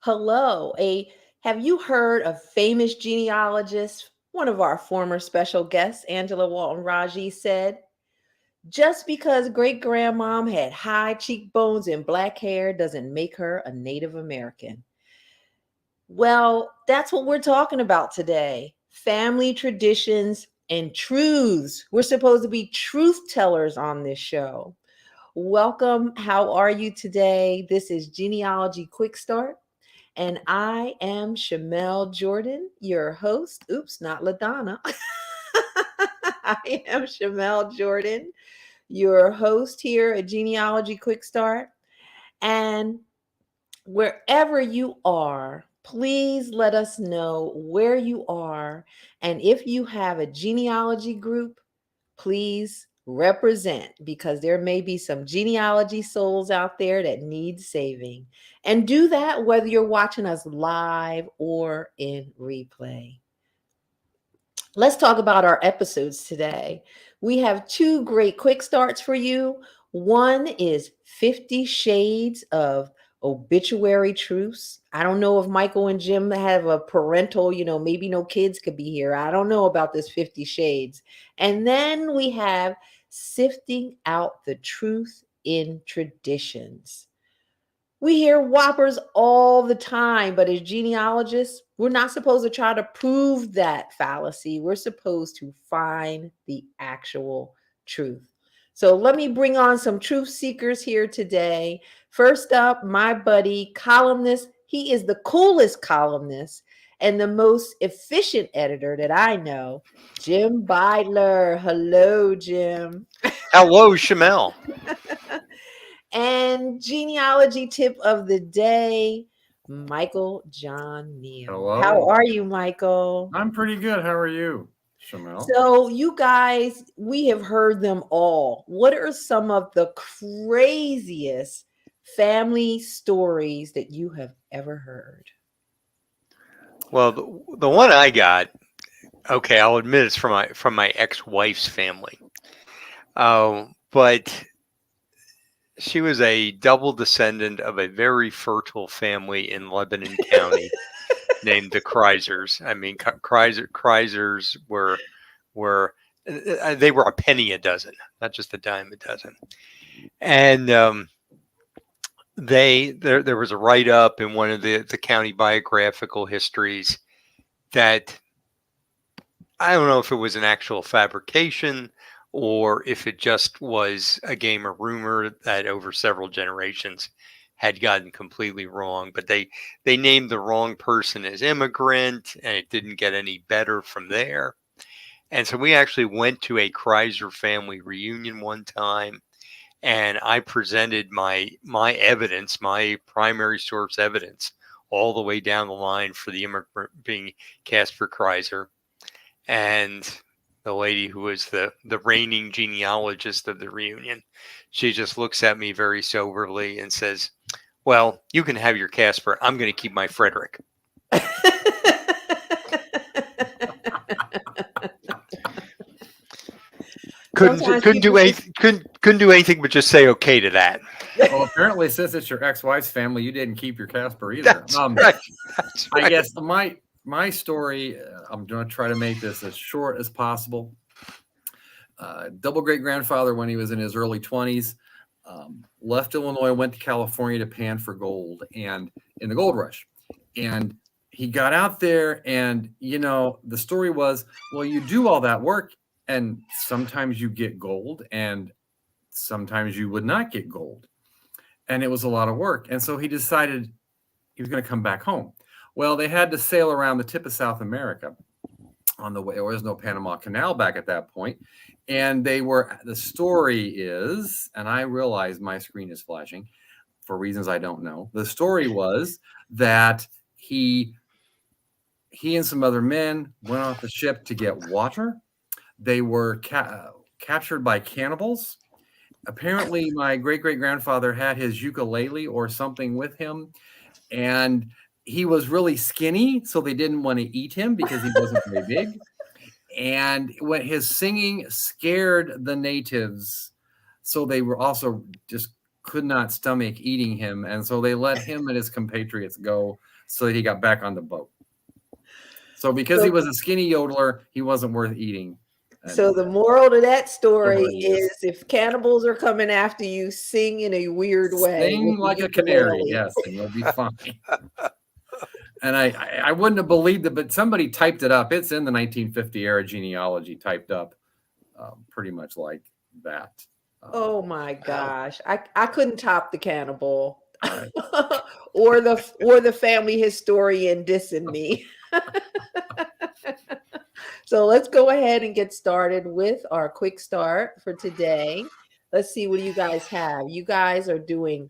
Hello. Have you heard of famous genealogist? One of our former special guests, Angela Walton Raji, said, just because great grandmom had high cheekbones and black hair doesn't make her a Native American. Well, that's what we're talking about today. Family traditions and truths. We're supposed to be truth tellers on this show. Welcome. How are you today? This is Genealogy Quick Start. And I am Shamele Jordon, your host. Oops, not LaDonna. I am Shamele Jordon, your host here at Genealogy Quick Start. And wherever you are, please let us know where you are. And if you have a genealogy group, please represent, because there may be some genealogy souls out there that need saving. And do that whether you're watching us live or in replay. Let's talk about our episodes today. We have two great quick starts for you. One is 50 Shades of Obituary Truths. I don't know if Michael and Jim have a parental, maybe no kids could be here. I don't know about this 50 Shades. And then we have Sifting Out the Truth in Traditions. We hear whoppers all the time, but as genealogists, we're not supposed to try to prove that fallacy. We're supposed to find the actual truth. So let me bring on some truth seekers here today. First up, my buddy, columnist. He is the coolest columnist and the most efficient editor that I know, Jim Beidler. Hello, Jim. Hello, Shamele. And genealogy tip of the day, Michael John Neill. Hello. How are you, Michael? I'm pretty good. How are you, Shamele? So you guys, we have heard them all. What are some of the craziest family stories that you have ever heard? Well, the one I got, okay, I'll admit it's from my ex-wife's family. But she was a double descendant of a very fertile family in Lebanon County named the Kreisers. I mean, Kreisers were they were a penny a dozen, not just a dime a dozen. And there was a write-up in one of the county biographical histories that I don't know if it was an actual fabrication or if it just was a game of rumor that over several generations had gotten completely wrong. But they named the wrong person as immigrant, and it didn't get any better from there. And so we actually went to a Kreiser family reunion one time, and I presented my evidence, my primary source evidence, all the way down the line for the immigrant being Casper Kreiser. And the lady who was the reigning genealogist of the reunion, she just looks at me very soberly and says, well, you can have your Casper. I'm going to keep my Frederick. Couldn't do anything but just say okay to that. Well, apparently, since it's your ex-wife's family, you didn't keep your Casper either. That's right. That's right. I guess my story, I'm going to try to make this as short as possible. Double great-grandfather, when he was in his early 20s, left Illinois, went to California to pan for gold, and in the gold rush. And he got out there, and, the story was, well, you do all that work, and sometimes you get gold, and sometimes you would not get gold. And it was a lot of work. And so he decided he was going to come back home. Well, they had to sail around the tip of South America on the way. There was no Panama Canal back at that point. And the story is, and I realize my screen is flashing for reasons I don't know. The story was that he and some other men went off the ship to get water. They were captured by cannibals. Apparently, my great-great-grandfather had his ukulele or something with him, and he was really skinny, so they didn't want to eat him because he wasn't very big. And when his singing scared the natives, so they were also just could not stomach eating him, and so they let him and his compatriots go so that he got back on the boat. So because he was a skinny yodeler, he wasn't worth eating. So the moral to that story he is. is if cannibals are coming after you, sing in a weird way. Sing like a canary, yes, and you'll be fine. And I wouldn't have believed it, but somebody typed it up. It's in the 1950 era genealogy, typed up pretty much like that. Oh my gosh. I couldn't top the cannibal. Right. or the family historian dissing me. So let's go ahead and get started with our quick start for today. Let's see what you guys have. You guys are doing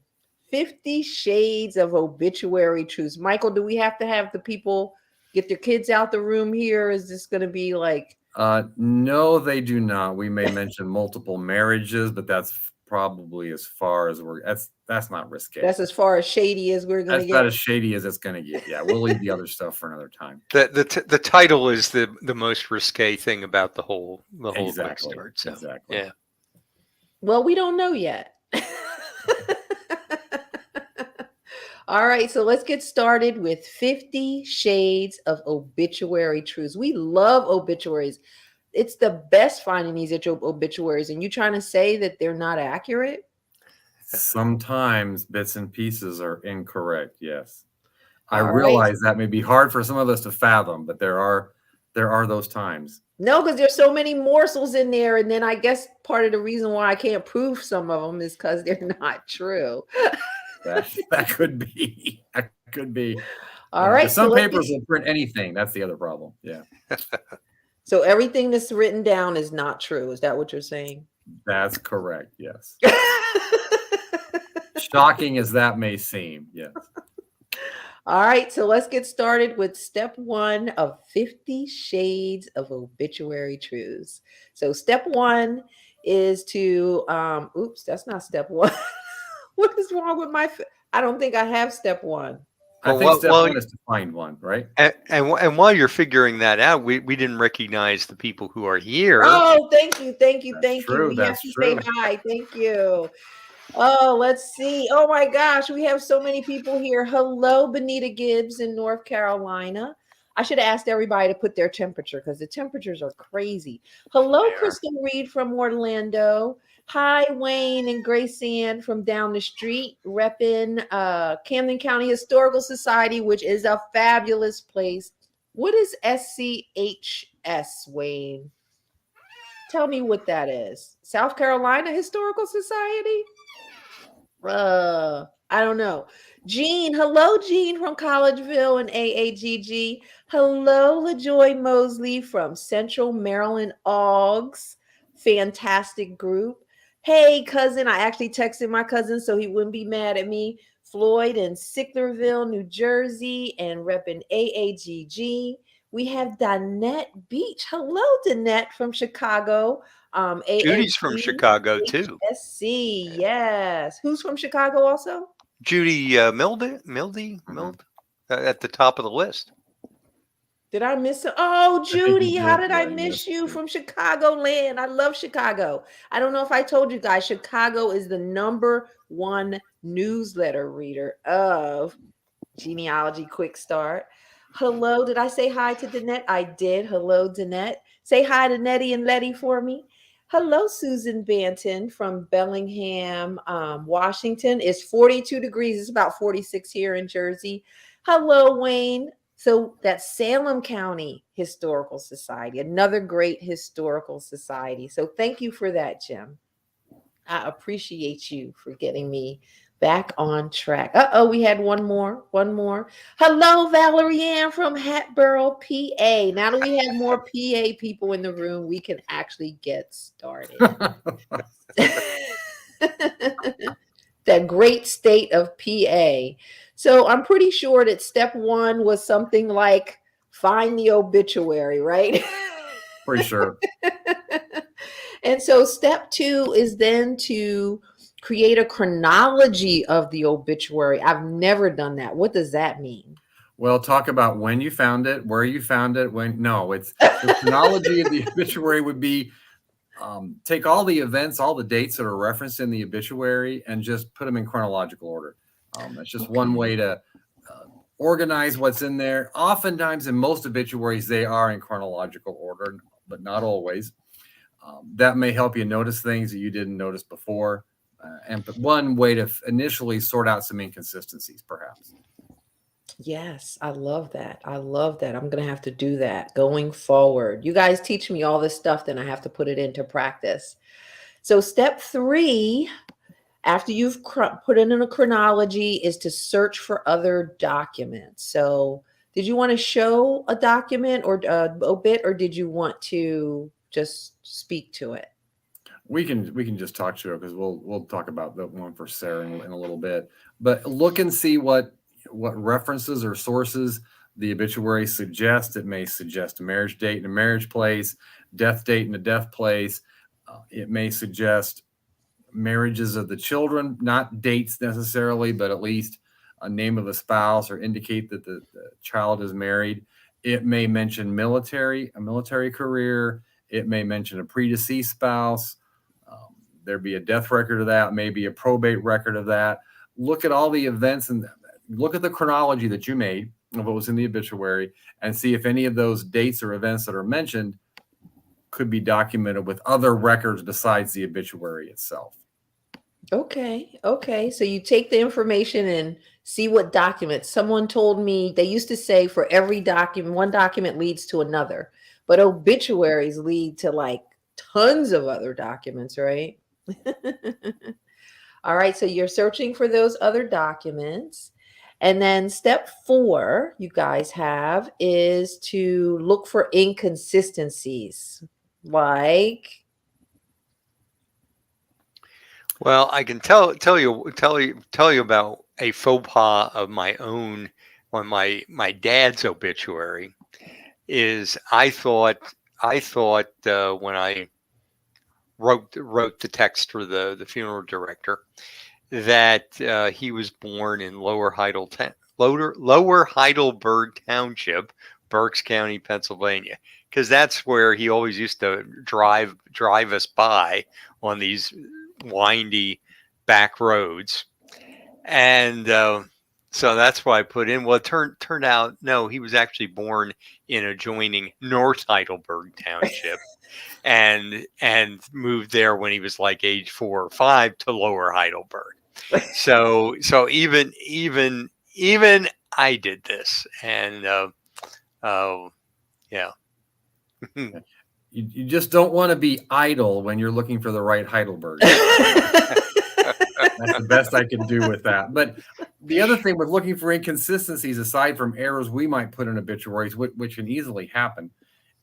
50 Shades of Obituary Truths. Michael, do we have to have the people get their kids out the room here? Is this going to be like... No, they do not. We may mention multiple marriages, but that's probably as far as that's not risque. That's as far as shady as we're going to get. That's about as shady as it's going to get. Yeah, we'll leave the other stuff for another time. The title is the most risque thing about the whole exactly. Start, so, exactly. Yeah. Well, we don't know yet. All right, so let's get started with 50 Shades of Obituary Truths. We love obituaries. It's the best finding these obituaries, and you trying to say that they're not accurate? Sometimes bits and pieces are incorrect. Yes, I realize that may be hard for some of us to fathom, but there are those times. No, because there's so many morsels in there, and then I guess part of the reason why I can't prove some of them is because they're not true. That could be. That could be. All right. Some papers will print anything. That's the other problem. Yeah. So everything that's written down is not true. Is that what you're saying? That's correct. Yes. Shocking as that may seem. Yes. All right. So let's get started with step 1 of 50 Shades of Obituary Truths. So step 1 is to, oops, that's not step 1. What is wrong with I don't think I have step 1. I think step 1 is to find one, right? And while you're figuring that out, we didn't recognize the people who are here. Oh, thank you. True, We have to say hi. Thank you. Oh, let's see. Oh my gosh, we have so many people here. Hello, Benita Gibbs in North Carolina. I should have asked everybody to put their temperature because the temperatures are crazy. Hello, Crystal Reed from Orlando. Hi, Wayne and Grace Ann from down the street, repping Camden County Historical Society, which is a fabulous place. What is SCHS, Wayne? Tell me what that is. South Carolina Historical Society? I don't know. Jean, hello, Jean from Collegeville and AAGG. Hello, LaJoy Mosley from Central Maryland Augs. Fantastic group. Hey, cousin, I actually texted my cousin so he wouldn't be mad at me. Floyd in Sicklerville, New Jersey, and repping AAGG. We have Danette Beach. Hello, Danette from Chicago. Judy's from Chicago too. HSC, yes. Who's from Chicago also? Judy Mildy at the top of the list. Did I miss it? Oh, Judy, how did I miss you from Chicagoland? I love Chicago. I don't know if I told you guys, Chicago is the #1 newsletter reader of Genealogy Quick Start. Hello, did I say hi to Danette? I did. Hello, Danette. Say hi to Nettie and Letty for me. Hello, Susan Banton from Bellingham, Washington. It's 42 degrees. It's about 46 here in Jersey. Hello, Wayne. So that's Salem County Historical Society, another great historical society. So thank you for that, Jim. I appreciate you for getting me back on track. We had one more. Hello, Valerie Ann from Hatboro, PA. Now that we have more PA people in the room, we can actually get started. That great state of PA. So I'm pretty sure that step 1 was something like find the obituary, right? Pretty sure. And so step 2 is then to create a chronology of the obituary. I've never done that. What does that mean? Well, talk about when you found it, where you found it, it's the chronology of the obituary would be take all the events, all the dates that are referenced in the obituary and just put them in chronological order. That's just one way to organize what's in there. Oftentimes, in most obituaries, they are in chronological order, but not always. That may help you notice things that you didn't notice before. And one way to initially sort out some inconsistencies, perhaps. Yes, I love that. I love that. I'm going to have to do that going forward. You guys teach me all this stuff, then I have to put it into practice. So, step 3, after you've put in a chronology, is to search for other documents. So, did you want to show a document or obit, or did you want to just speak to it? We can just talk to it because we'll talk about the one for Sarah in a little bit. But look and see what references or sources the obituary suggests. It may suggest a marriage date and a marriage place, death date and a death place. It may suggest marriages of the children, not dates necessarily, but at least a name of a spouse or indicate that the child is married. It may mention a military career. It may mention a predeceased spouse. There'd be a death record of that, maybe a probate record of that. Look at all the events and look at the chronology that you made of what was in the obituary and see if any of those dates or events that are mentioned could be documented with other records besides the obituary itself. Okay. So you take the information and see what documents. Someone told me they used to say for every document, one document leads to another, but obituaries lead to like tons of other documents, right? All right. So you're searching for those other documents. And then step 4, you guys have, is to look for inconsistencies. Like, Well, I can tell you about a faux pas of my own on my dad's obituary. Is I thought when I wrote the text for the funeral director that he was born in Lower Heidelberg Township, Berks County, Pennsylvania, because that's where he always used to drive us by on these windy back roads, and so that's why I put in. Well, it turned out no, he was actually born in adjoining North Heidelberg Township, and moved there when he was like age 4 or 5 to Lower Heidelberg. So even I did this, and yeah. You just don't want to be idle when you're looking for the right Heidelberg. That's the best I can do with that. But the other thing with looking for inconsistencies, aside from errors we might put in obituaries, which can easily happen,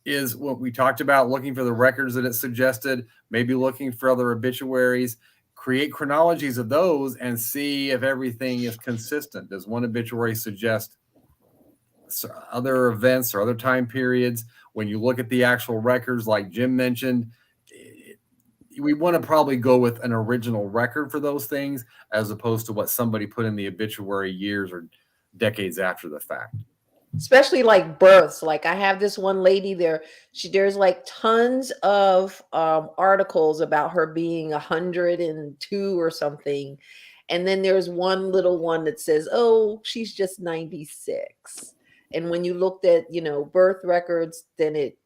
is what we talked about, looking for the records that it suggested, maybe looking for other obituaries, create chronologies of those and see if everything is consistent. Does one obituary suggest other events or other time periods? When you look at the actual records, like Jim mentioned, we want to probably go with an original record for those things as opposed to what somebody put in the obituary years or decades after the fact. Especially like births. Like I have this one lady there. There's like tons of articles about her being 102 or something. And then there's one little one that says, oh, she's just 96. And when you looked at, birth records, then it,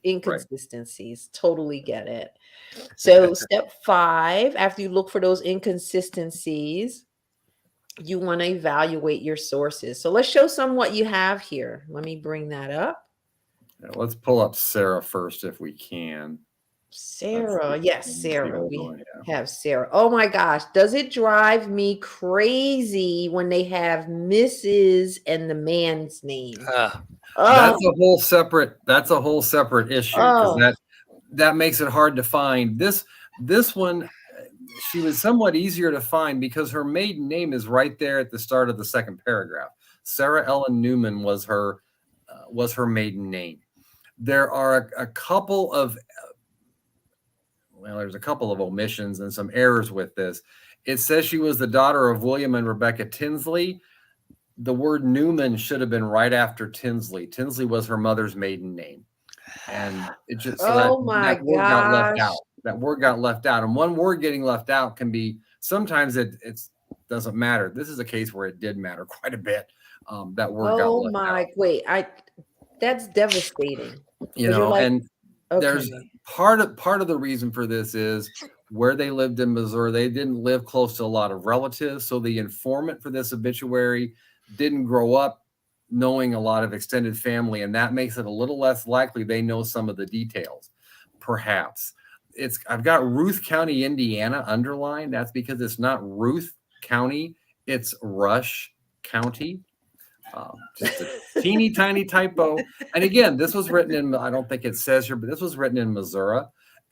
inconsistencies. Right. Totally get it. So step 5, after you look for those inconsistencies, you want to evaluate your sources. So let's show some what you have here. Let me bring that up. Yeah, let's pull up Sarah first if we can. Sarah. Yes, Sarah. We have Sarah. Oh my gosh. Does it drive me crazy when they have Mrs. and the man's name? That's a whole separate issue, because that makes it hard to find. This one, she was somewhat easier to find because her maiden name is right there at the start of the second paragraph. Sarah Ellen Newman was her maiden name. There are a couple of there's a couple of omissions and some errors with this. It says she was the daughter of William and Rebecca Tinsley. The word Newman should have been right after Tinsley. Tinsley was her mother's maiden name. And it just that word got left out. That word got left out. And one word getting left out can be, sometimes it doesn't matter. This is a case where it did matter quite a bit. That word got Oh left my, out. wait, that's devastating. You 'Cause you're know, like, and there's okay. part of the reason for this is where they lived in Missouri. They didn't live close to a lot of relatives, so the informant for this obituary didn't grow up knowing a lot of extended family, and that makes it a little less likely they know some of the details. Perhaps I've got Ruth County, Indiana underlined. That's because it's not Ruth County, it's Rush County. Just a teeny tiny typo. And again, this was written in, I don't think it says here, but this was written in Missouri.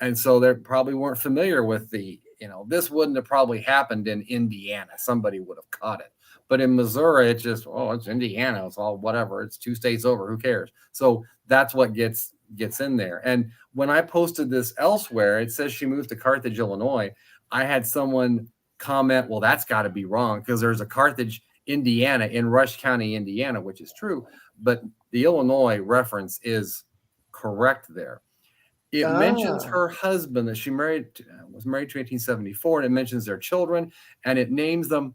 And so they probably weren't familiar with this wouldn't have probably happened in Indiana. Somebody would have caught it. But in Missouri, it's just, it's Indiana. It's all whatever. It's 2 states over. Who cares? So that's what gets in there. And when I posted this elsewhere, it says she moved to Carthage, Illinois. I had someone comment, well, that's got to be wrong because there's a Carthage, Indiana in Rush County, Indiana, which is true, but the Illinois reference is correct there. It mentions her husband that she was married to 1874, and it mentions their children, and it names them.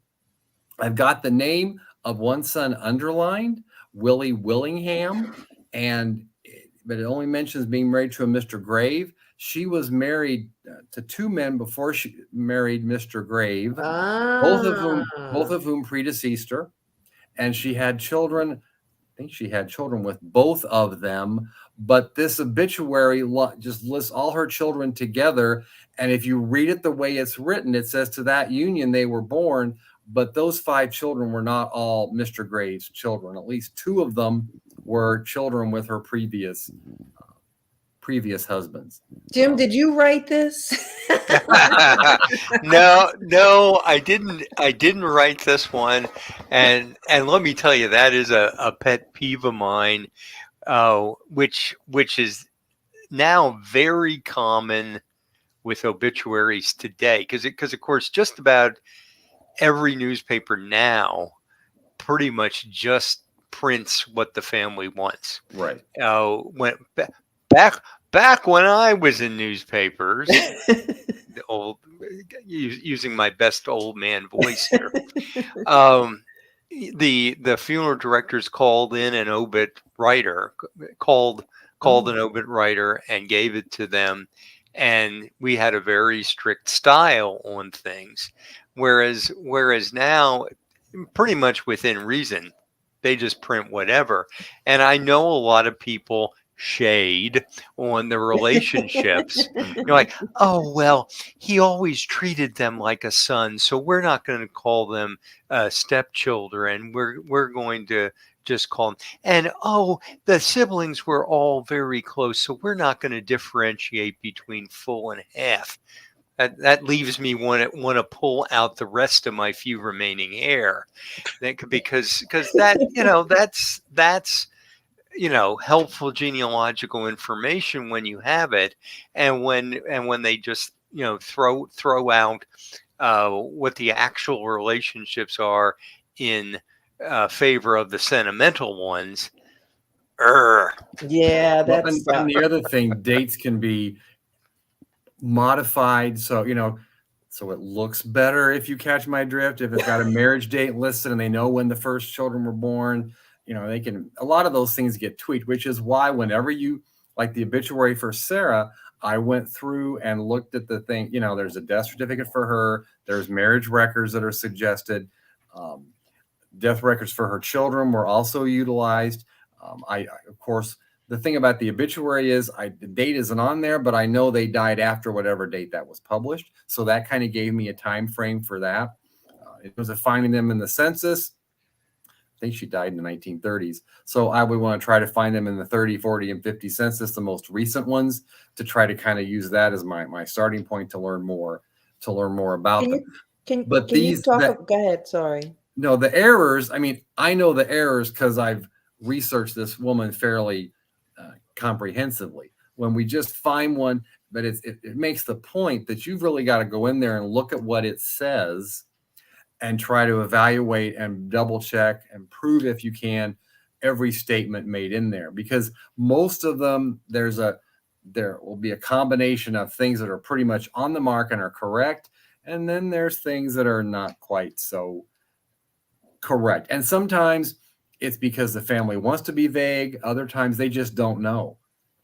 I've got the name of one son underlined, Willie Willingham, but it only mentions being married to a Mr. Grave. She was married to 2 men before she married Mr. Grave, both of whom predeceased her, and she had children. I think she had children with both of them, but this obituary just lists all her children together. And if you read it the way it's written, it says to that union they were born, but those 5 children were not all Mr. Graves' children. At least 2 of them were children with her previous husbands. Jim, did you write this? No, I didn't write this one, and let me tell you, that is a pet peeve of mine, which is now very common with obituaries today, because of course just about every newspaper now pretty much just prints what the family wants. Right. When back when I was in newspapers, using my best old man voice here, the funeral directors called in an obit writer, called an obit writer and gave it to them, and we had a very strict style on things, whereas now, pretty much within reason, they just print whatever. And I know a lot of people shade on the relationships. You're like, oh, well, he always treated them like a son, so we're not going to call them stepchildren. We're going to just call them. And the siblings were all very close, so we're not going to differentiate between full and half. That leaves me want to pull out the rest of my few remaining hair, because that that's helpful genealogical information when you have it, and when they just throw out what the actual relationships are in favor of the sentimental ones. Yeah, and the other thing, dates can be modified, so it looks better, if you catch my drift. If it's got a marriage date listed and they know when the first children were born, they can, a lot of those things get tweaked, which is why whenever you, like the obituary for Sarah, I went through and looked at the thing. There's a death certificate for her, there's marriage records that are suggested, death records for her children were also utilized. Of course, the thing about the obituary is the date isn't on there, but I know they died after whatever date that was published. So that kind of gave me a time frame for that. In terms of finding them in the census, I think she died in the 1930s. So I would want to try to find them in the 30, 40, and 50 census, the most recent ones, to try to kind of use that as my starting point to learn more about them. Go ahead. Sorry. No, the errors, I know the errors because I've researched this woman fairly comprehensively. When we just find one, but it makes the point that you've really got to go in there and look at what it says and try to evaluate and double check and prove, if you can, every statement made in there, because most of them, there will be a combination of things that are pretty much on the mark and are correct, and then there's things that are not quite so correct. And sometimes it's because the family wants to be vague. Other times they just don't know.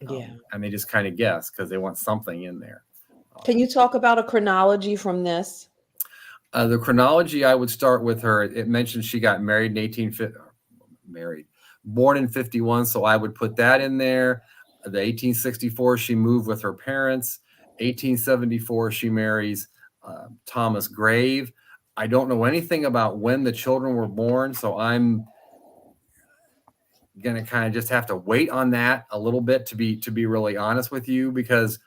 Yeah. And they just kind of guess because they want something in there. Can you talk about a chronology from this? The chronology, I would start with her. It mentioned she got married in born in 51. So I would put that in there. The 1864, she moved with her parents. 1874, she marries Thomas Grave. I don't know anything about when the children were born. So I'm going to kind of just have to wait on that a little bit to be really honest with you, because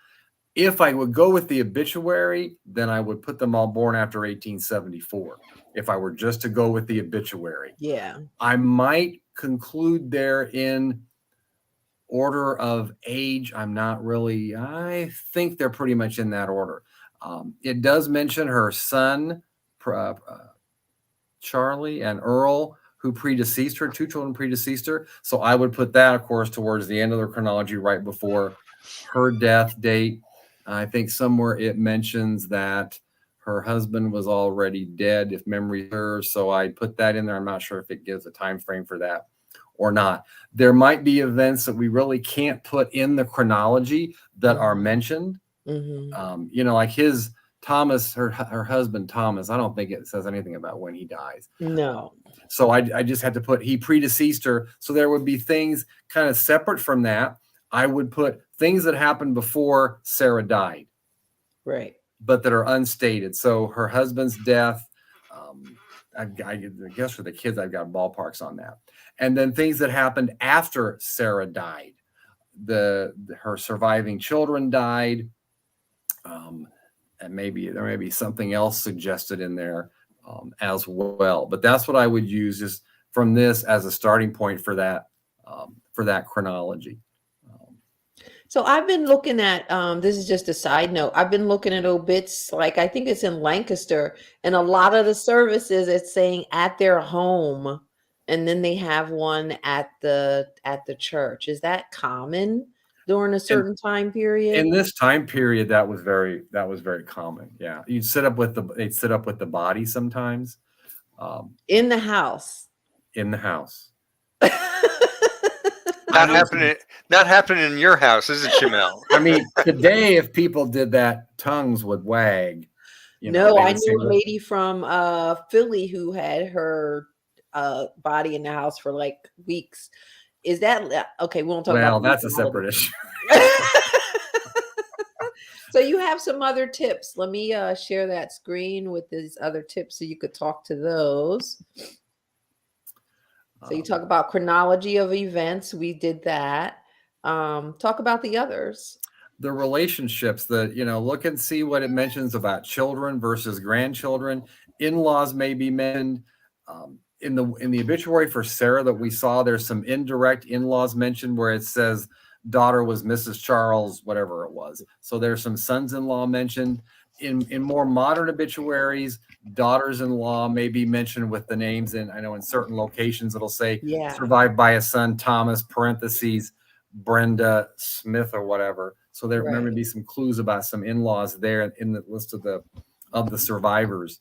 if I would go with the obituary, then I would put them all born after 1874. If I were just to go with the obituary, Yeah. I might conclude there in order of age. I'm not really, I think they're pretty much in that order. It does mention her son, Charlie and Earl, who predeceased her, 2 children predeceased her. So I would put that, of course, towards the end of the chronology, right before her death date. I think somewhere it mentions that her husband was already dead, if memory serves. So I put that in there. I'm not sure if it gives a time frame for that or not. There might be events that we really can't put in the chronology that are mentioned. Like his Thomas, her husband Thomas, I don't think it says anything about when he dies. No. So I just had to put he predeceased her. So there would be things kind of separate from that. I would put things that happened before Sarah died, Right. but that are unstated. So her husband's death, I guess for the kids, I've got ballparks on that. And then things that happened after Sarah died. Her surviving children died. And maybe there may be something else suggested in there as well. But that's what I would use just from this as a starting point for that chronology. So I've been looking at, this is just a side note. I've been looking at obits, like I think it's in Lancaster, and a lot of the services it's saying at their home, and then they have one at the church. Is that common during a certain time period? In this time period, that was very common. Yeah, they'd sit up with the body sometimes. In the house. In the house. Not happening in your house, is it, Shamele? I mean, today, if people did that, tongues would wag. No, I knew a lady from Philly who had her body in the house for like weeks. Is that okay? We won't talk about. Well, that's a separate issue. So you have some other tips. Let me share that screen with these other tips so you could talk to those. So you talk about chronology of events. We did that. Talk about the others. The relationships that, look and see what it mentions about children versus grandchildren. In-laws may be mentioned. In the obituary for Sarah that we saw, there's some indirect in-laws mentioned where it says daughter was Mrs. Charles, whatever it was. So there's some sons-in-law mentioned. In more modern obituaries, daughters-in-law may be mentioned with the names. And I know in certain locations it'll say survived by a son, Thomas, parentheses, Brenda Smith or whatever. So there may be some clues about some in-laws there in the list of the survivors.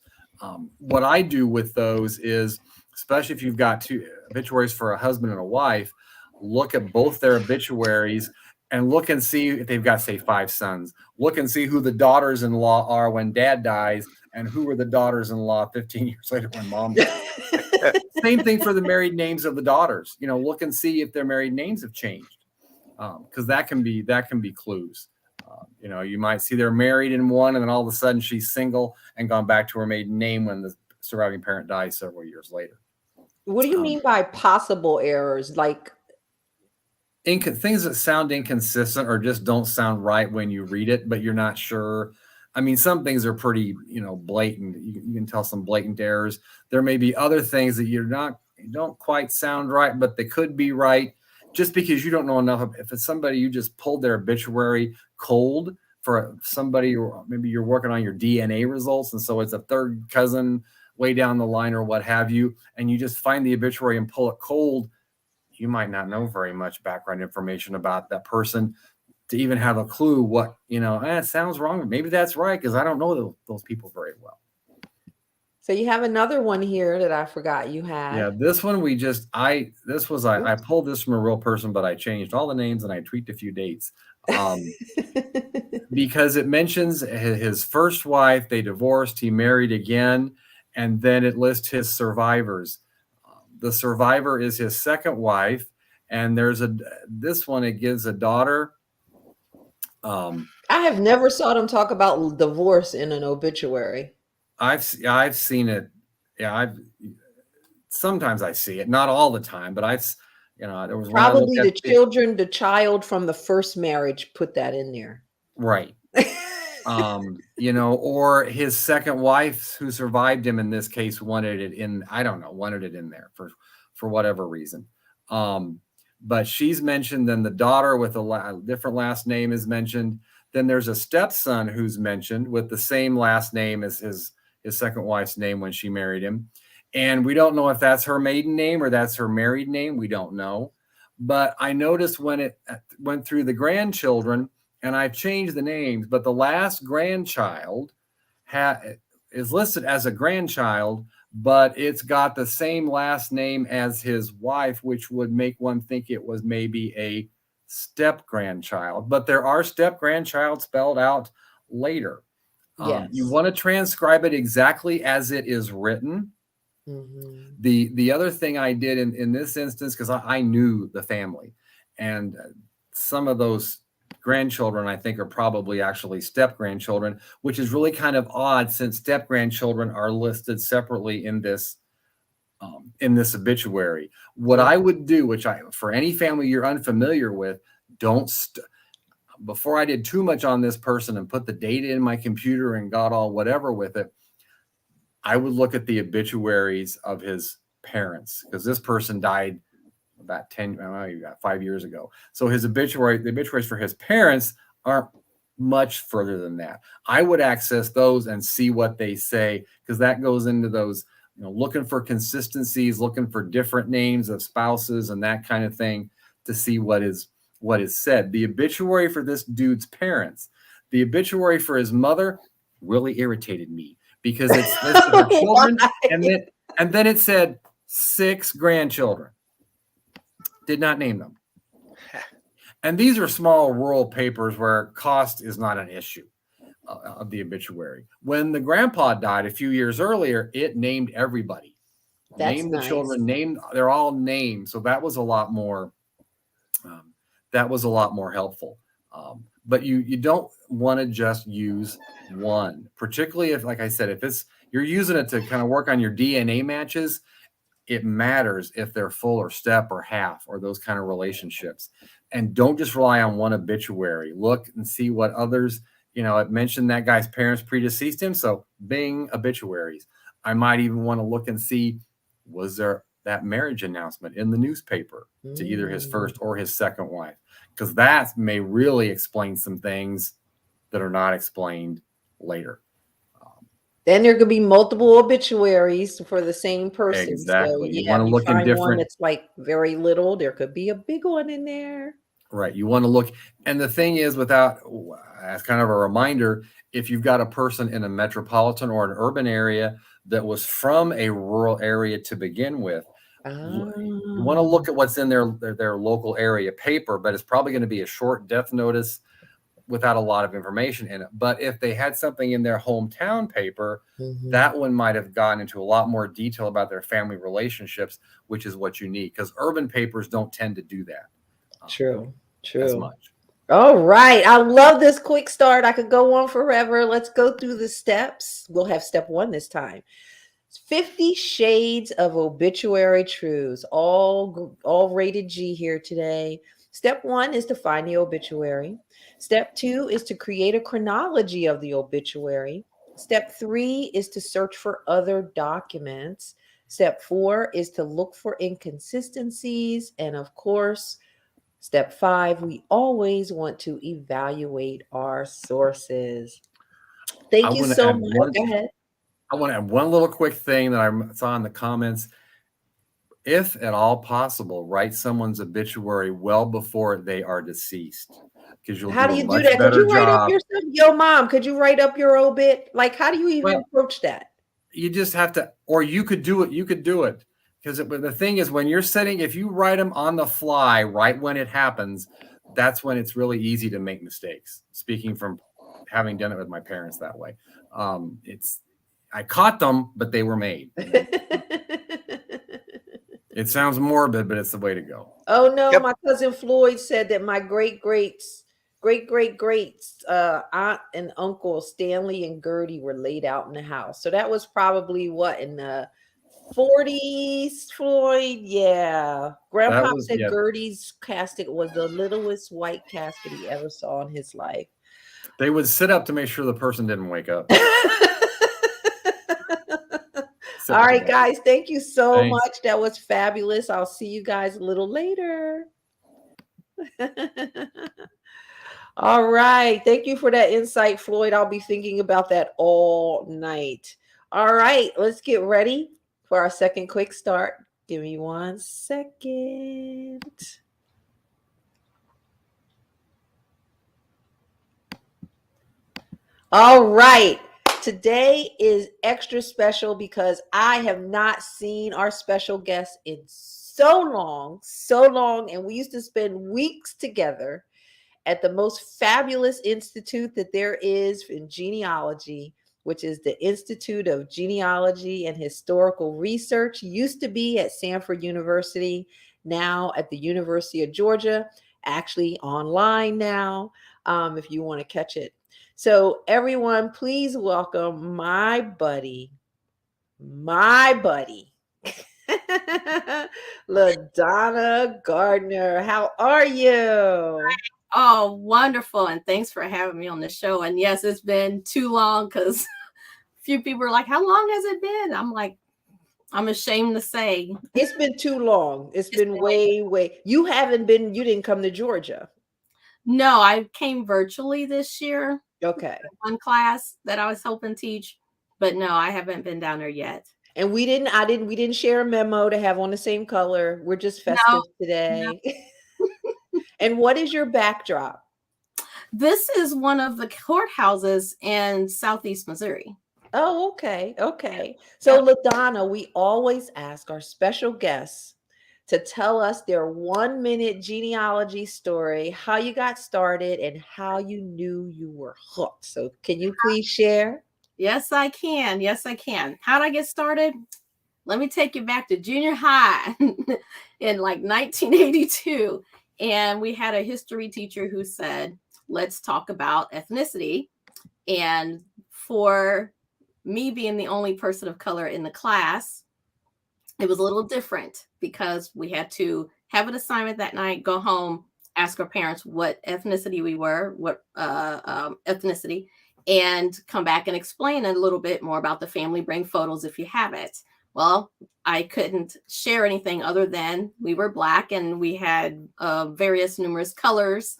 What I do with those is, especially if you've got 2 obituaries for a husband and a wife, look at both their obituaries and look and see if they've got, say, 5 sons. Look and see who the daughters-in-law are when dad dies and who were the daughters-in-law 15 years later when mom died. Same thing for the married names of the daughters. Look and see if their married names have changed, because that can be clues. You might see they're married in one and then all of a sudden she's single and gone back to her maiden name when the surviving parent dies several years later. What do you mean by possible errors? Like things that sound inconsistent or just don't sound right when you read it, but you're not sure. I mean, some things are pretty, blatant. You can tell some blatant errors. There may be other things that you don't quite sound right, but they could be right. Just because you don't know enough. If it's somebody you just pulled their obituary cold for somebody, or maybe you're working on your DNA results, and so it's a third cousin way down the line or what have you, and you just find the obituary and pull it cold, you might not know very much background information about that person to even have a clue what, it sounds wrong. Maybe that's right, because I don't know those people very well. So you have another one here that I forgot you had. Yeah, this one I pulled this from a real person, but I changed all the names and I tweaked a few dates. Because it mentions his first wife, they divorced, he married again, and then it lists his survivors. The survivor is his second wife, and this one, it gives a daughter. I have never saw them talk about divorce in an obituary. I've seen it. Yeah, sometimes I see it, not all the time, but there was probably the child from the first marriage put that in there. Right. Or his second wife who survived him in this case wanted it in there for whatever reason. But she's mentioned, then the daughter with a different last name is mentioned. Then there's a stepson who's mentioned with the same last name as his second wife's name when she married him. And we don't know if that's her maiden name or that's her married name. We don't know. But I noticed when it went through the grandchildren, and I've changed the names, but the last grandchild is listed as a grandchild, but it's got the same last name as his wife, which would make one think it was maybe a step grandchild. But there are step grandchild spelled out later. Yes. You want to transcribe it exactly as it is written. Mm-hmm. The other thing I did in this instance, because I knew the family, and some of those grandchildren I think are probably actually step grandchildren, which is really kind of odd since step grandchildren are listed separately in this obituary. What I would do, for any family you're unfamiliar with, before I did too much on this person and put the data in my computer and got all whatever with it, I would look at the obituaries of his parents, because this person died about 5 years ago. So the obituaries for his parents aren't much further than that. I would access those and see what they say, because that goes into those, looking for consistencies, looking for different names of spouses and that kind of thing to see what is said. The obituary for this dude's parents, the obituary for his mother really irritated me, because it's listed her children, and then it said 6 grandchildren. Did not name them. And these are small rural papers where cost is not an issue of the obituary. When the grandpa died a few years earlier, it named everybody. Named the children, they're all named. So that was a lot more helpful. But you don't want to just use one, particularly if, like I said, if you're using it to kind of work on your DNA matches. It matters if they're full or step or half or those kind of relationships. And don't just rely on one obituary. Look and see what others, it mentioned that guy's parents predeceased him. So bing, obituaries. I might even want to look and see, was there that marriage announcement in the newspaper to either his first or his second wife? Because that may really explain some things that are not explained later. Then there could be multiple obituaries for the same person. Exactly. So, you want to look in different. One that's like very little. There could be a big one in there. Right. You want to look. And the thing is, as kind of a reminder, if you've got a person in a metropolitan or an urban area that was from a rural area to begin with, you want to look at what's in their local area paper, but it's probably going to be a short death notice without a lot of information in it. But if they had something in their hometown paper, that one might have gotten into a lot more detail about their family relationships, which is what you need, because urban papers don't tend to do that. True. As much. All right. I love this quick start. I could go on forever. Let's go through the steps. We'll have step 1 this time. 50 Shades of Obituary Truths, all rated G here today. Step 1 is to find the obituary. Step 2 is to create a chronology of the obituary. Step 3 is to search for other documents. Step 4 is to look for inconsistencies. And of course, step 5, we always want to evaluate our sources. Thank you so much. Go ahead. I want to add one little quick thing that I saw in the comments. If at all possible, write someone's obituary well before they are deceased, because you'll How do do a you much do that? Could better you write job. up your stuff? Yo, mom, could you write up your obit? Like, how do you even approach that? you just have to, or you could do it. You could do it. Because the thing is, when you're sitting, if you write them on the fly right when it happens, that's when it's really easy to make mistakes. Speaking from having done it with my parents that way, I caught them, but they were made. It sounds morbid, but it's the way to go. Oh no, Yep. my cousin Floyd said that my great greats aunt and uncle Stanley and Gertie were laid out in the house. So that was probably what, in the 40s, Floyd? Yeah. Grandpa said Gertie's casket was the littlest white casket he ever saw in his life. They would sit up to make sure the person didn't wake up. All right, guys. Thank you so much. That was fabulous. I'll see you guys a little later. All right. Thank you for that insight, Floyd. I'll be thinking about that all night. All right. Let's get ready for our second quick start. Give me 1 second. All right. Today is extra special because I have not seen our special guest in so long. And we used to spend weeks together at the most fabulous institute that there is in genealogy, which is the Institute of Genealogy and Historical Research. Used to be at Samford University, now at the University of Georgia, actually online now, if you want to catch it. So everyone, please welcome my buddy, LaDonna Garner. How are you? Oh, wonderful. And thanks for having me on the show. And yes, it's been too long because a few people are like, how long has it been? I'm like, I'm ashamed to say. It's been too long. It's been way. You didn't come to Georgia. No, I came virtually this year. Okay. One class that I was helping teach, but no, I haven't been down there yet. And we didn't share a memo to have on the same color. We're just festive today. No. And what is your backdrop? This is one of the courthouses in Southeast Missouri. Oh, okay. So LaDonna, we always ask our special guests to tell us their 1-minute genealogy story, how you got started and how you knew you were hooked. So can you please share? Yes, I can. How did I get started? Let me take you back to junior high in like 1982. And we had a history teacher who said, let's talk about ethnicity. And for me being the only person of color in the class, it was a little different because we had to have an assignment that night, go home, ask our parents what ethnicity we were, ethnicity, and come back and explain a little bit more about the family, bring photos if you have it. Well, I couldn't share anything other than we were Black and we had various numerous colors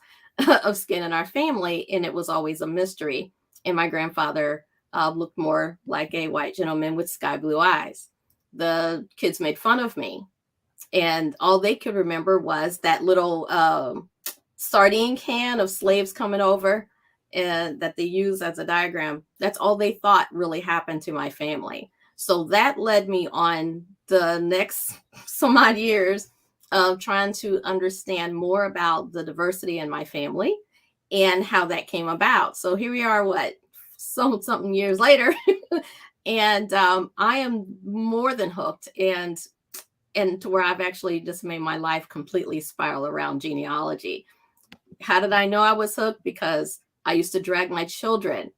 of skin in our family, and it was always a mystery. And my grandfather looked more like a white gentleman with sky blue eyes. The kids made fun of me, and all they could remember was that little sardine can of slaves coming over and that they use as a diagram. That's all they thought really happened to my family. So that led me on the next some odd years of trying to understand more about the diversity in my family and how that came about. So here we are, something years later. And I am more than hooked and to where I've actually just made my life completely spiral around genealogy. How did I know I was hooked? Because I used to drag my children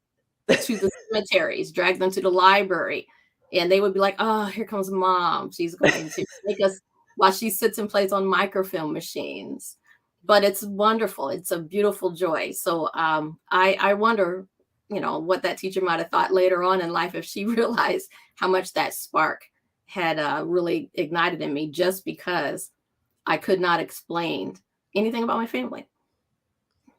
to the cemeteries, drag them to the library, and they would be like, oh, here comes mom. She's going to make us while she sits and plays on microfilm machines. But it's wonderful. It's a beautiful joy. So I wonder, what that teacher might have thought later on in life if she realized how much that spark had really ignited in me just because I could not explain anything about my family.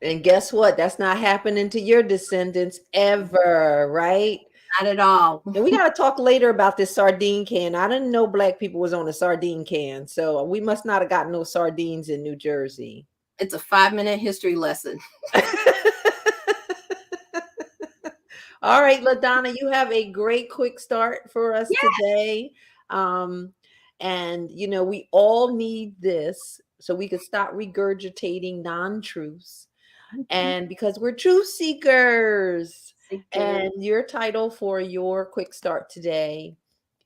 And guess what? That's not happening to your descendants ever, right? Not at all. And we got to talk later about this sardine can. I didn't know Black people was on a sardine can. So we must not have gotten no sardines in New Jersey. It's a 5-minute history lesson. All right, LaDonna, you have a great quick start for us today. Um, and, we all need this so we could stop regurgitating non-truths. And because we're truth seekers. And your title for your quick start today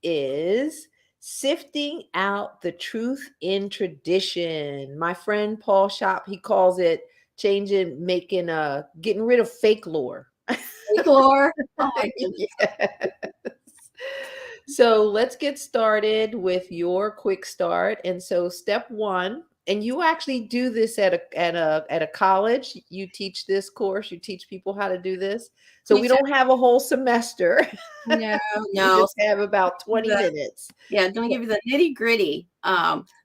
is Sifting Out the Truth in Tradition. My friend Paul Shop, he calls it getting rid of fake lore. Folklore. Oh my goodness. Yes. So let's get started with your quick start. And so step one, and you actually do this at a college. You teach this course. You teach people how to do this. So we don't have a whole semester. No, We no. just have about 20 minutes. Yeah, going to give you the nitty gritty.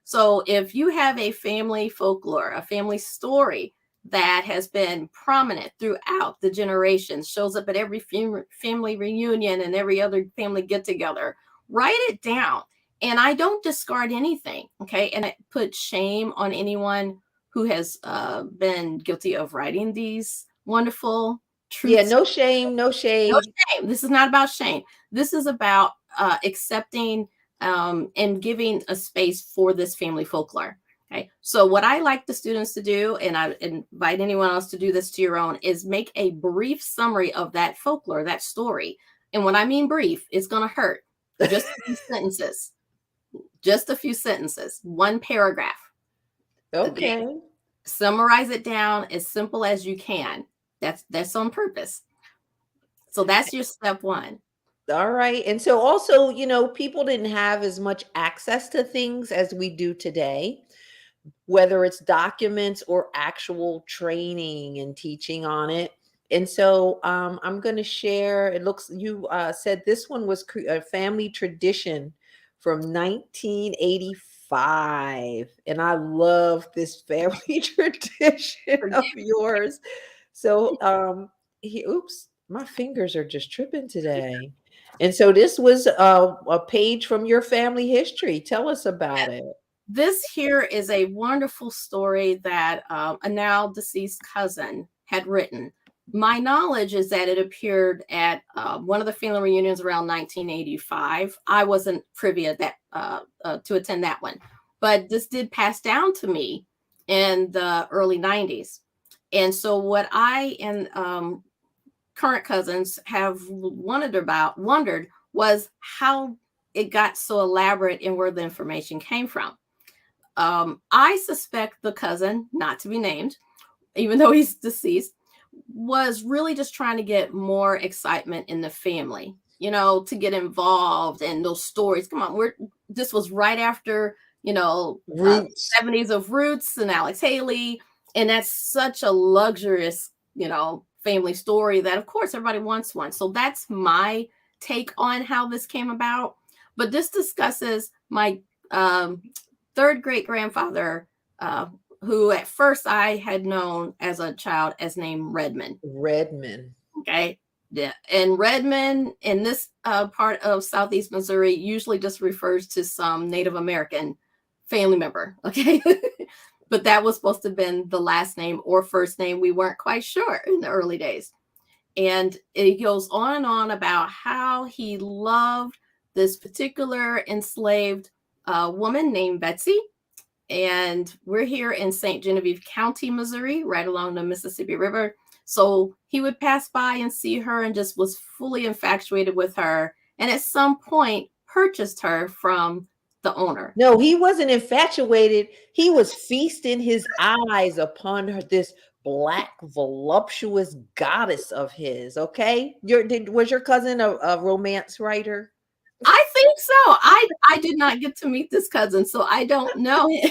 So if you have a family folklore, a family story that has been prominent throughout the generations, shows up at every family reunion and every other family get together, write it down. And I don't discard anything. Okay. And I put shame on anyone who has been guilty of writing these wonderful truths. Yeah, no shame, no shame. No shame. This is not about shame. This is about accepting and giving a space for this family folklore. Okay. So what I like the students to do, and I invite anyone else to do this to your own, is make a brief summary of that folklore, that story. And when I mean brief, it's going to hurt. Just a few sentences. Just a few sentences. One paragraph. Okay. Summarize it down as simple as you can. That's on purpose. So that's your step one. All right. And so also, people didn't have as much access to things as we do today, whether it's documents or actual training and teaching on it. And so I'm going to share, you said this one was a family tradition from 1985. And I love this family tradition of yours. So oops, my fingers are just tripping today. And so this was a page from your family history. Tell us about it. This here is a wonderful story that a now deceased cousin had written. My knowledge is that it appeared at one of the family reunions around 1985. I wasn't privy at that to attend that one, but this did pass down to me in the early 90s. And so what I and current cousins have wondered was how it got so elaborate and where the information came from. I suspect the cousin, not to be named, even though he's deceased, was really just trying to get more excitement in the family, to get involved in those stories. Come on, this was right after, Roots. 70s of Roots and Alex Haley. And that's such a luxurious, family story that, of course, everybody wants one. So that's my take on how this came about. But this discusses my third great grandfather, who at first I had known as a child as named Redmond. Okay. Yeah. And Redmond in this part of Southeast Missouri usually just refers to some Native American family member. Okay. But that was supposed to have been the last name or first name. We weren't quite sure in the early days. And it goes on and on about how he loved this particular enslaved woman named Betsy. And we're here in St. Genevieve County, Missouri, right along the Mississippi River. So he would pass by and see her and just was fully infatuated with her. And at some point purchased her from the owner. No, he wasn't infatuated. He was feasting his eyes upon her, this black, voluptuous goddess of his. Okay. Was your cousin a romance writer? I think so. I did not get to meet this cousin, so I don't know him.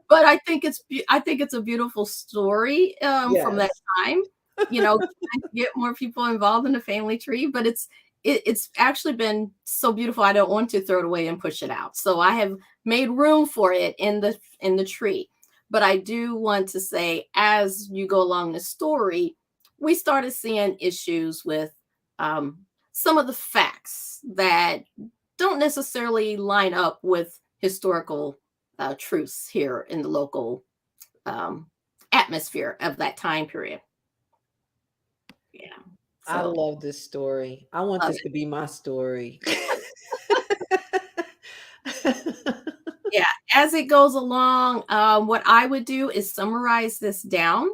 But I think it's a beautiful story from that time. Get more people involved in the family tree, but it's actually been so beautiful. I don't want to throw it away and push it out. So I have made room for it in the tree. But I do want to say, as you go along the story, we started seeing issues with some of the facts that don't necessarily line up with historical truths here in the local atmosphere of that time period. Yeah. I So love this story. I want love this it. to be my story. Yeah, as it goes along, what I would do is summarize this down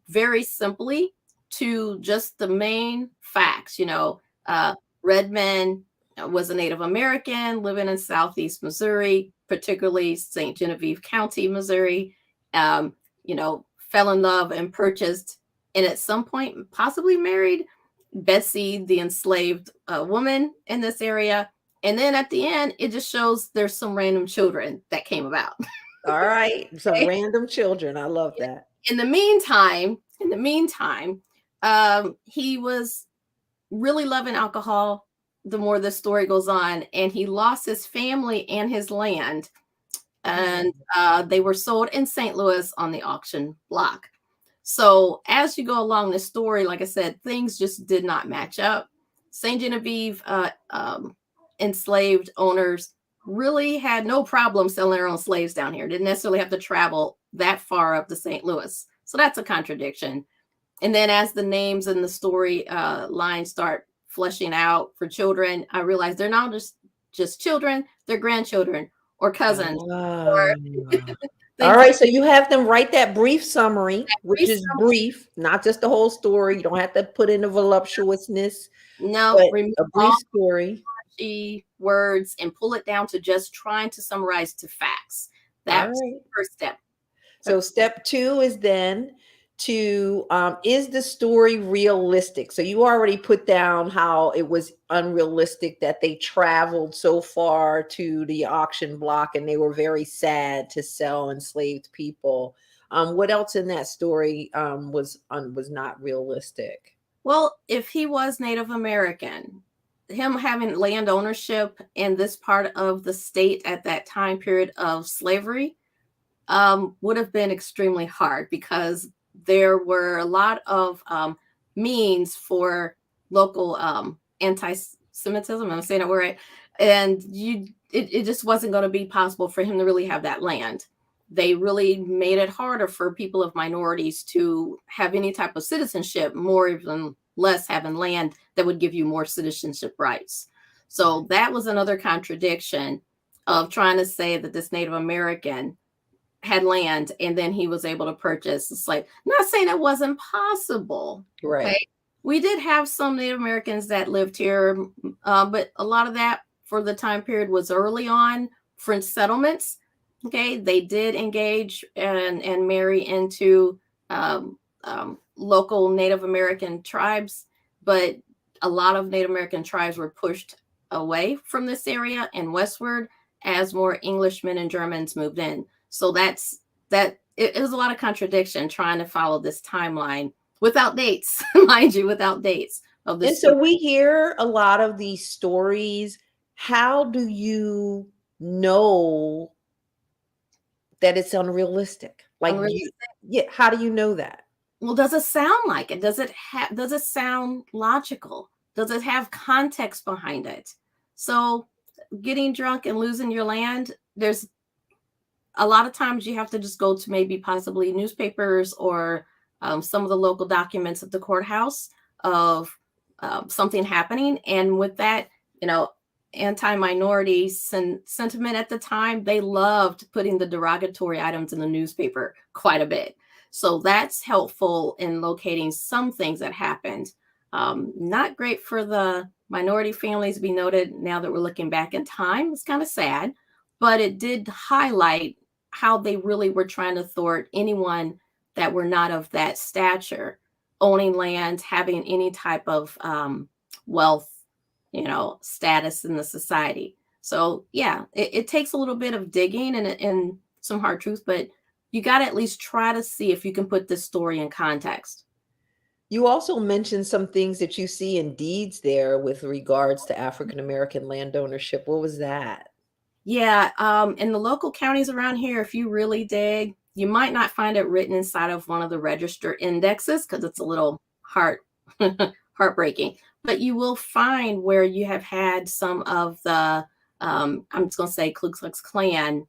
very simply to just the main facts. Redman was a Native American living in Southeast Missouri, particularly St. Genevieve County, Missouri. Um, fell in love and purchased, and at some point possibly married Betsy, the enslaved woman in this area. And then at the end, it just shows there's some random children that came about. All right. Some Okay? random children. I love that. In the meantime, he was really loving alcohol the more the story goes on, and he lost his family and his land, and they were sold in St. Louis on the auction block. So as you go along this story, like I said, things just did not match up. St. Genevieve enslaved owners really had no problem selling their own slaves down here. Didn't necessarily have to travel that far up to St. Louis. So that's a contradiction. And then as the names in the story line start fleshing out for children, I realized they're not just children, they're grandchildren or cousins or All things right. like So you have them write that brief summary, which that. is brief, not just the whole story. You don't have to put in the voluptuousness, No, but remove a all brief story. the words and pull it down to just trying to summarize to facts. All That's right. the first step. So step 2 is then to is the story realistic? So you already put down how it was unrealistic that they traveled so far to the auction block and they were very sad to sell enslaved people. What else in that story was not realistic? Well, if he was Native American, him having land ownership in this part of the state at that time period of slavery would have been extremely hard because there were a lot of means for local anti-Semitism. I'm saying it right, and it just wasn't going to be possible for him to really have that land. They really made it harder for people of minorities to have any type of citizenship, more even less having land that would give you more citizenship rights. So that was another contradiction of trying to say that this Native American had land and then he was able to purchase a slave. Not saying it wasn't possible. Right. Okay. We did have some Native Americans that lived here, but a lot of that for the time period was early on French settlements. Okay. They did engage and marry into local Native American tribes, but a lot of Native American tribes were pushed away from this area and westward as more Englishmen and Germans moved in. So it was a lot of contradiction trying to follow this timeline without dates, mind you, without dates of this. And so we hear a lot of these stories. How do you know that it's unrealistic? Like, how do you know that? Well, does it sound like it? Does it sound logical? Does it have context behind it? So getting drunk and losing your land, there's a lot of times you have to just go to maybe possibly newspapers or some of the local documents at the courthouse of something happening. And with that, anti-minority sentiment at the time, they loved putting the derogatory items in the newspaper quite a bit. So that's helpful in locating some things that happened. Not great for the minority families, be noted now that we're looking back in time. It's kind of sad, but it did highlight how they really were trying to thwart anyone that were not of that stature, owning land, having any type of wealth, status in the society. So yeah, it takes a little bit of digging and some hard truth, but you got to at least try to see if you can put this story in context. You also mentioned some things that you see in deeds there with regards to African American land ownership. What was that? Yeah, in the local counties around here, if you really dig, you might not find it written inside of one of the register indexes because it's a little heartbreaking. But you will find where you have had some of the, I'm just going to say Ku Klux Klan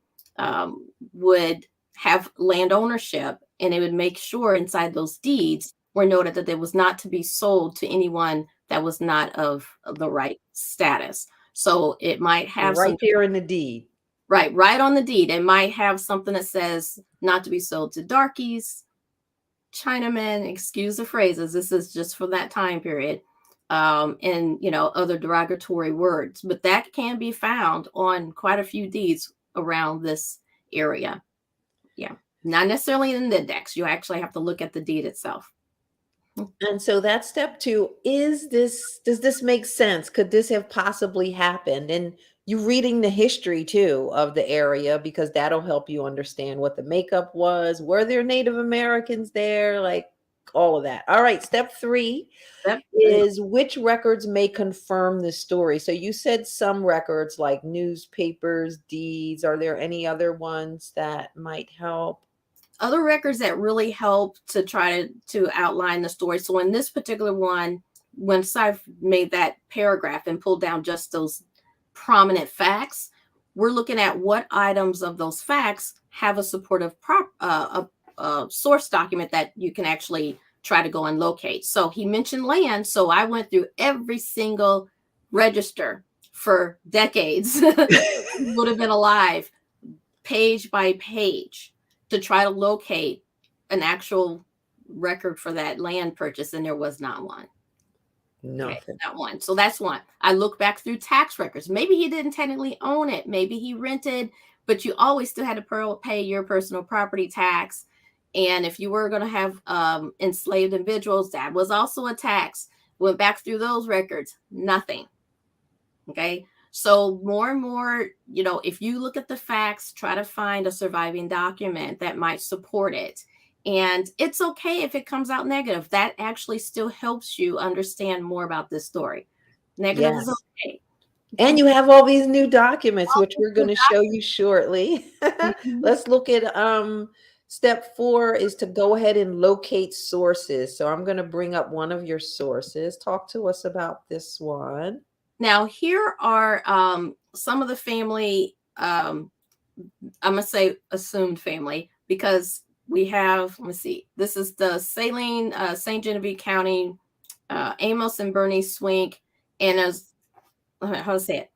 would have land ownership, and it would make sure inside those deeds were noted that it was not to be sold to anyone that was not of the right status. So it might have right there in the deed. Right on the deed. It might have something that says not to be sold to darkies, Chinamen, excuse the phrases. This is just for that time period. And other derogatory words, but that can be found on quite a few deeds around this area. Yeah, not necessarily in the index. You actually have to look at the deed itself. And so that's step 2. Does this make sense? Could this have possibly happened? And you reading the history too of the area, because that'll help you understand what the makeup was. Were there Native Americans there? Like all of that. All right. Step 3 is which records may confirm the story. So you said some records like newspapers, deeds. Are there any other ones that might help? Other records that really help to try to outline the story. So in this particular one, when Sif made that paragraph and pulled down just those prominent facts, we're looking at what items of those facts have a supportive source document that you can actually try to go and locate. So he mentioned land. So I went through every single register for decades would have been alive, page by page, to try to locate an actual record for that land purchase, and there was not one. Nothing. Okay, not one. So that's one. I look back through tax records. Maybe he didn't technically own it. Maybe he rented, but you always still had to pay your personal property tax. And if you were going to have enslaved individuals, that was also a tax. Went back through those records, nothing. Okay. So more and more, if you look at the facts, try to find a surviving document that might support it. And it's okay if it comes out negative. That actually still helps you understand more about this story. Negative is okay. And you have all these new documents, which we're going to show you shortly. Let's look at step 4 is to go ahead and locate sources. So I'm going to bring up one of your sources. Talk to us about this one. Now, here are some of the family, I'm going to say assumed family, because we have, let me see, this is the Saline, St. Genevieve County, Amos and Bernie Swink, and how to say it,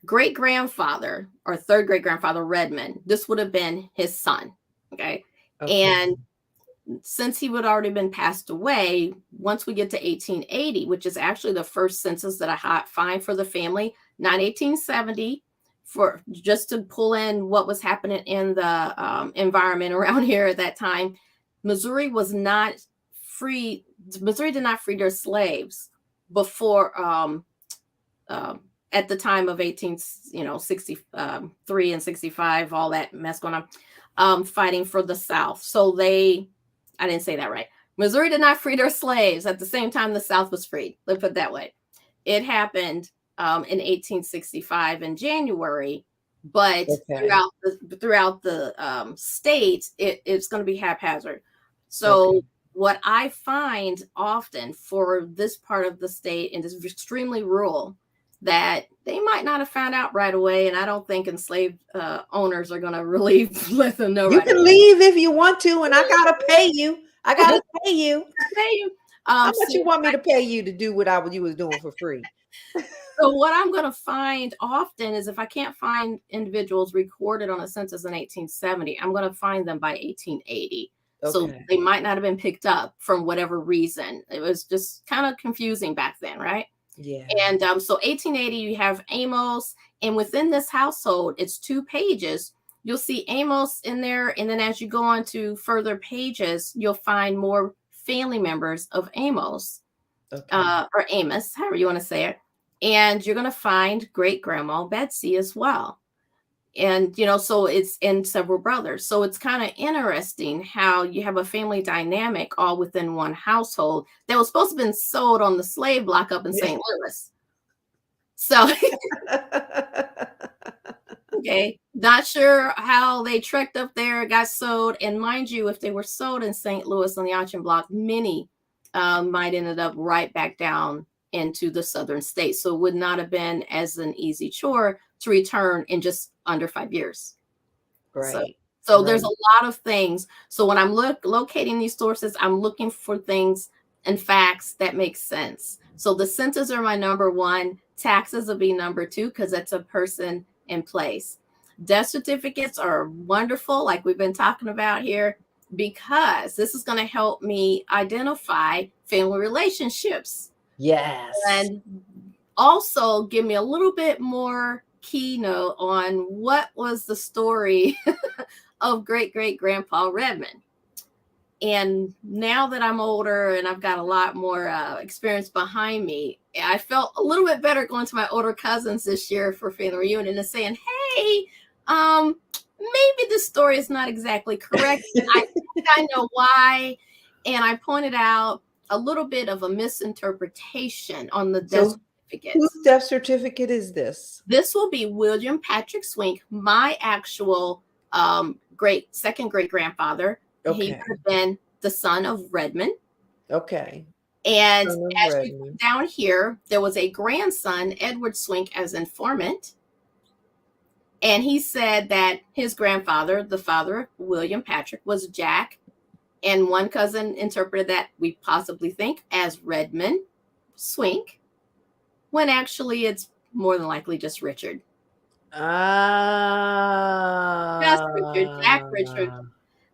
great-grandfather or third great-grandfather Redmond. This would have been his son, okay? And since he would already been passed away, once we get to 1880, which is actually the first census that I find for the family, not 1870, for just to pull in what was happening in the environment around here at that time, Missouri was not free. Missouri did not free their slaves before at the time of 1863 and 65, all that mess going on, fighting for the South. So I didn't say that right. Missouri did not free their slaves at the same time the South was freed. Let's put it that way. It happened in 1865 in January, but throughout the state, it's going to be haphazard. So what I find often for this part of the state, and it's extremely rural, that they might not have found out right away, and I don't think enslaved owners are going to really let them know. You can leave if you want to, and I gotta pay you. How much you want me to pay you to do what you was doing for free? So what I'm going to find often is if I can't find individuals recorded on a census in 1870, I'm going to find them by 1880. So they might not have been picked up from whatever reason. It was just kind of confusing back then, right? Yeah. And so 1880, you have Amos, and within this household, it's 2 pages. You'll see Amos in there, and then as you go on to further pages, you'll find more family members of Amos, or Amos, however you want to say it. And you're going to find great-grandma Betsy as well. And, so it's in several brothers. So it's kind of interesting how you have a family dynamic all within one household that was supposed to have been sold on the slave block up in St. Louis. So, okay, not sure how they trekked up there, got sold. And mind you, if they were sold in St. Louis on the auction block, many might ended up right back down into the southern states. So it would not have been as an easy chore to return in just under 5 years. Right. So there's a lot of things. So when I'm locating these sources, I'm looking for things and facts that make sense. So the census are my number one. Taxes will be number two because that's a person in place. Death certificates are wonderful, like we've been talking about here, because this is going to help me identify family relationships. Yes. And also give me a little bit more keynote on what was the story of great-great-grandpa Redmond. And now that I'm older and I've got a lot more experience behind me, I felt a little bit better going to my older cousins this year for family reunion and saying, hey, maybe the story is not exactly correct. I think I know why. And I pointed out a little bit of a misinterpretation on the death certificate. Whose death certificate is this? This will be William Patrick Swink, my actual second great grandfather. Okay. He would have been the son of Redmond. Okay. And as you come down here, there was a grandson, Edward Swink, as informant. And he said that his grandfather, the father of William Patrick, was Jack. And one cousin interpreted that, we possibly think, as Redmond Swink, when actually it's more than likely just Richard. Just Richard, Jack Richard.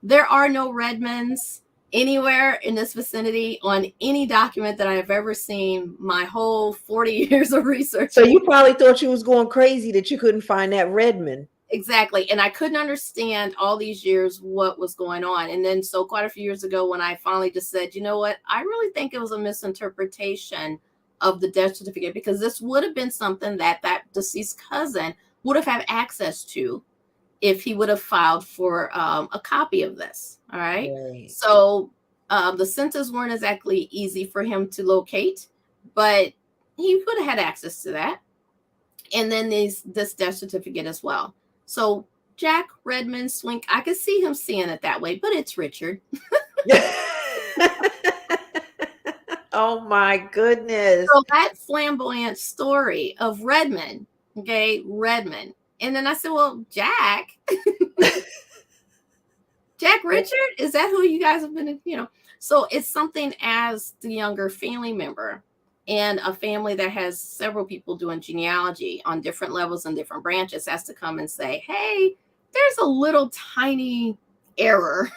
There are no Redmonds anywhere in this vicinity on any document that I've ever seen my whole 40 years of research. So you probably thought you was going crazy that you couldn't find that Redmond. Exactly. And I couldn't understand all these years what was going on. And then so quite a few years ago when I finally just said, you know what, I really think it was a misinterpretation of the death certificate, because this would have been something that deceased cousin would have had access to if he would have filed for a copy of this. All right. So the census weren't exactly easy for him to locate, but he would have had access to that. And then this death certificate as well. So Jack Redmond Swink, I could see him seeing it that way, but it's Richard. Oh my goodness. So that flamboyant story of Redmond, okay, Redmond. And then I said, well, Jack, Jack Richard, is that who you guys have been, So it's something as the younger family member and a family that has several people doing genealogy on different levels and different branches has to come and say, hey, there's a little tiny error.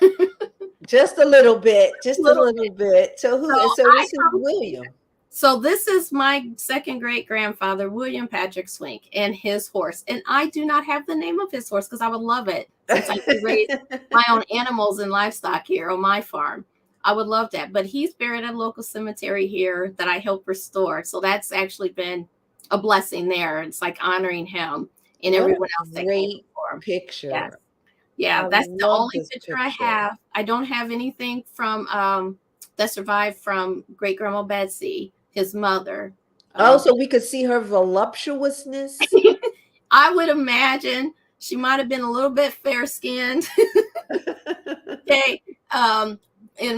Just a little bit. Just a little bit. So this is William. So this is my second great grandfather, William Patrick Swink, and his horse. And I do not have the name of his horse because I would love it, since I can raise my own animals and livestock here on my farm. I would love that. But he's buried at a local cemetery here that I helped restore. So that's actually been a blessing there. It's like honoring him and everyone else that came for him. Picture. Yes. Yeah, that's the only picture I have. I don't have anything from that survived from great grandma Betsy, his mother. So we could see her voluptuousness. I would imagine she might have been a little bit fair skinned. Okay. And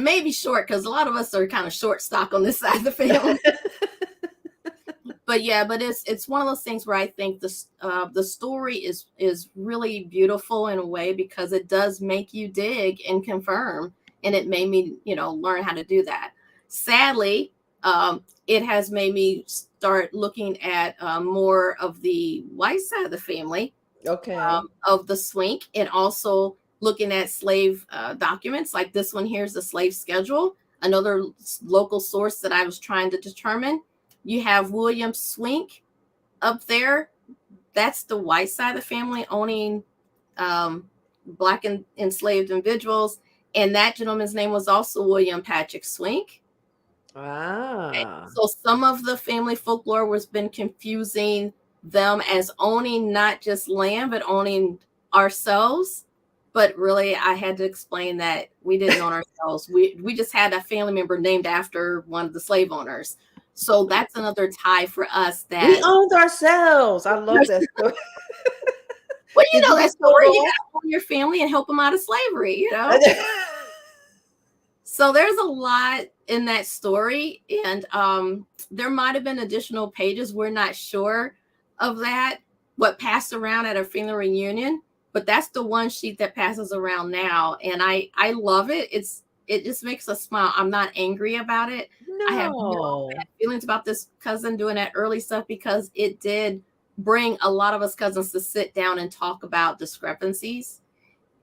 maybe short, because a lot of us are kind of short stock on this side of the family. But yeah, but it's one of those things where I think the story is really beautiful in a way, because it does make you dig and confirm, and it made me learn how to do that. Sadly, it has made me start looking at more of the white side of the family, of the Swink, and also looking at slave documents. Like this one here is the slave schedule, another local source that I was trying to determine. You have William Swink up there. That's the white side of the family owning Black and enslaved individuals. And that gentleman's name was also William Patrick Swink. Okay. So some of the family folklore has been confusing them as owning not just land, but owning ourselves. But really, I had to explain that we didn't own ourselves. We just had a family member named after one of the slave owners. So that's another tie for us that we owned ourselves. I love that story. Well, that story. You got to own your family and help them out of slavery, So there's a lot in that story, and there might have been additional pages. We're not sure of that, what passed around at a family reunion, but that's the one sheet that passes around now, and I love it. it just makes us smile. I'm not angry about it. I have no No. bad feelings about this cousin doing that early stuff because it did bring a lot of us cousins to sit down and talk about discrepancies.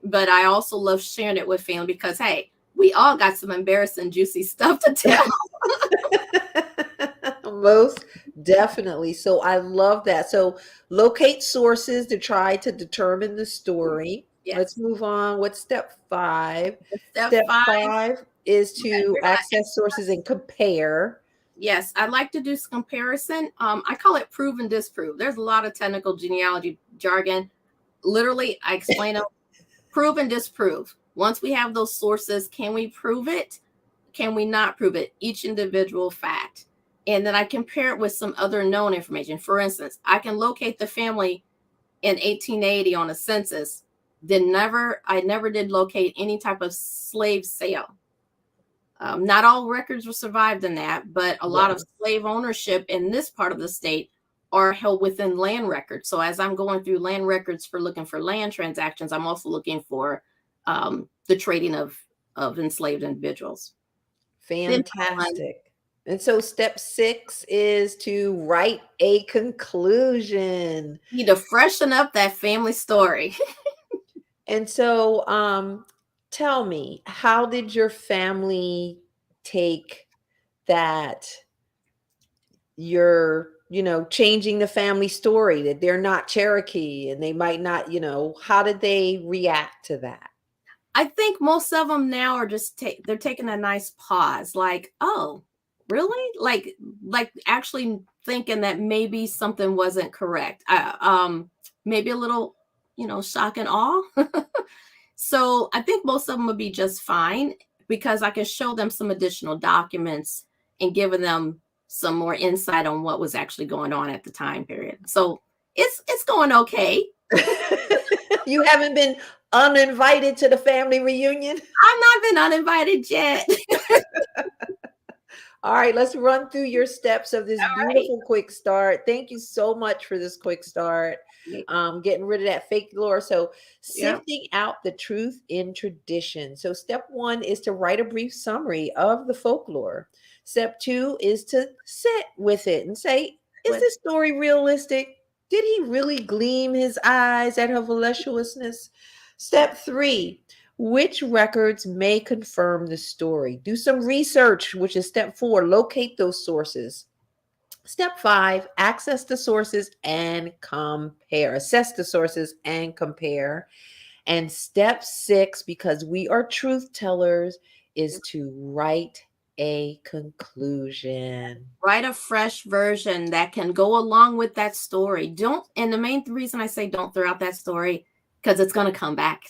But I also love sharing it with family because, hey, we all got some embarrassing, juicy stuff to tell. Most definitely. So I love that. So locate sources to try to determine the story. Yes. Let's move on. What's step 5? Step five. 5 is to we're gonna access sources and compare. Yes, I'd like to do some comparison. I call it prove and disprove. There's a lot of technical genealogy jargon. Literally, I explain them. Prove and disprove. Once we have those sources, can we prove it? Can we not prove it? Each individual fact. And then I compare it with some other known information. For instance, I can locate the family in 1880 on a census. I never did locate any type of slave sale. Not all records were survived in that, but a lot of slave ownership in this part of the state are held within land records. So as I'm going through land records for looking for land transactions, I'm also looking for the trading of enslaved individuals. Fantastic. And so step 6 is to write a conclusion. Need to freshen up that family story. And so tell me, how did your family take that you're, changing the family story, that they're not Cherokee and they might not, how did they react to that? I think most of them now are just they're taking a nice pause, like, oh, really? Like actually thinking that maybe something wasn't correct. Maybe a little, shock and awe. So I think most of them would be just fine because I can show them some additional documents and giving them some more insight on what was actually going on at the time period. So it's going okay. You haven't been uninvited to the family reunion? I've not been uninvited yet. All right, let's run through your steps of this beautiful quick start. Thank you so much for this quick start. Getting rid of that fake lore. So sifting out the truth in tradition. So step 1 is to write a brief summary of the folklore. Step 2 is to sit with it and say, is this story realistic? Did he really gleam his eyes at her voluptuousness? Step 3, which records may confirm the story? Do some research, which is step 4. Locate those sources. Step 5, access the sources and compare. Assess the sources and compare. And step 6, because we are truth tellers, is to write a conclusion. Write a fresh version that can go along with that story. And the main reason I say don't throw out that story, because it's going to come back.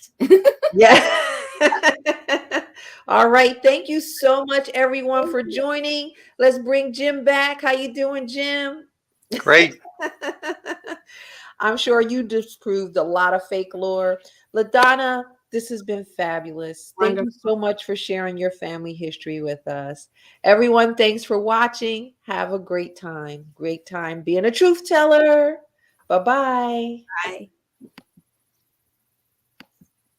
Yeah. All right. Thank you so much, everyone, for joining. Let's bring Jim back. How you doing, Jim? Great. I'm sure you disproved a lot of fake lore. LaDonna, this has been fabulous. Thank you so much for sharing your family history with us. Everyone, thanks for watching. Have a great time. Great time being a truth teller. Bye-bye. Bye.